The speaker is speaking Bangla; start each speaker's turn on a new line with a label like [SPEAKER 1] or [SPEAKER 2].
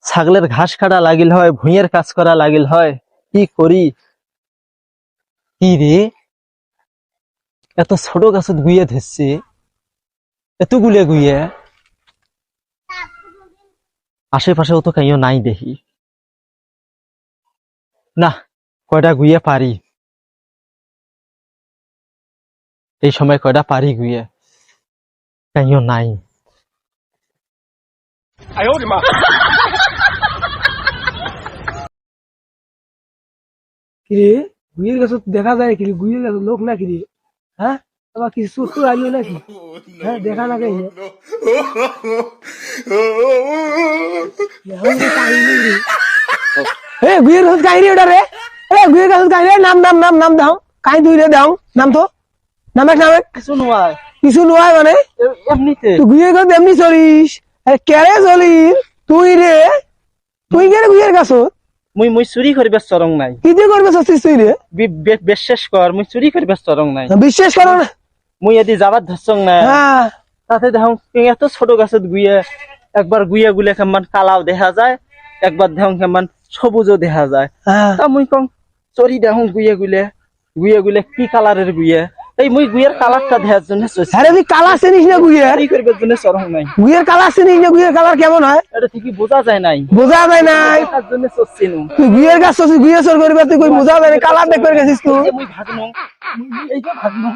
[SPEAKER 1] ছাগলের ঘাস কাটা লাগিল হয়, ভুঁইয়ের কাজ করা লাগিল হয়, কি করি? কি রে, এত ছোট গাছত গুইয়ে ধরছে, এতগুলো গুইয়ে, আশেপাশেও তো কাইও নাই দেখি। না, কয়টা গুইয়ে পারি, এই সময় কয়টা পারি গুইয়ে, কাইও নাই।
[SPEAKER 2] কিরে গুইয়ের গাছ দেখা যায় কি গুইয়ের গাছ লোক না কিরে? হ্যাঁ আবার কিছু চোর আইলো নাকি? হ্যাঁ দেখা না কেন গুইয়ের গাছ কাহিনী ওটা রে। গুইয়ের গাছ কাহিনী নাম নাম নাম নাম দাও কাহি দুই রে দাও নাম তো নামে নামে
[SPEAKER 1] কিছু নয়,
[SPEAKER 2] কিছু নয় মানে
[SPEAKER 1] এমনিতে।
[SPEAKER 2] তুই গুইয়ের গাছ এমনি চলিস কেরে চলিস তুই রে? তুই কেরে গুইয়ের গাছ
[SPEAKER 1] মুই মুই চুরি করিবার চরং নাই।
[SPEAKER 2] কি দিয়ে করবে চছিস তুই রে?
[SPEAKER 1] বিশ্বাস কর, মুই চুরি করিবার চরং নাই।
[SPEAKER 2] বিশ্বাস করো না?
[SPEAKER 1] মুই এদি যাবার ধরছং না,
[SPEAKER 2] হ্যাঁ
[SPEAKER 1] তাতে দেখো এত ছোট গাছত গুইয়ে, একবার গুইয়ে গুলে কেমন কালাও দেখা যায়, একবার দেখো কেমন সবুজও দেখা যায়।
[SPEAKER 2] হ্যাঁ
[SPEAKER 1] তা মুই কম চরি দেখো গুইয়ে গুলে কি কালারের গুইয়ে, এই মুই গুইয়ের কালারটা দেখার জন্য চলছি।
[SPEAKER 2] আরে তুই কালার চিনিস না গুইয়ের?
[SPEAKER 1] চুরি করিবার জন্য চরং নাই।
[SPEAKER 2] গুইয়ের কালার চিনিস না? গুইয়ের কালার কেমন হয়
[SPEAKER 1] এটা ঠিকই বোঝা যায় নাই,
[SPEAKER 2] বোঝা যায় নাই।
[SPEAKER 1] তার জন্য চলছি নু।
[SPEAKER 2] তুই গুইয়ের গাছ গুইয়ে চোর করবে তুই কই বোঝা যায় না কালার দেখবে গেছিস তুই?
[SPEAKER 1] মুই ভাগনু, এই যে ভাগনু।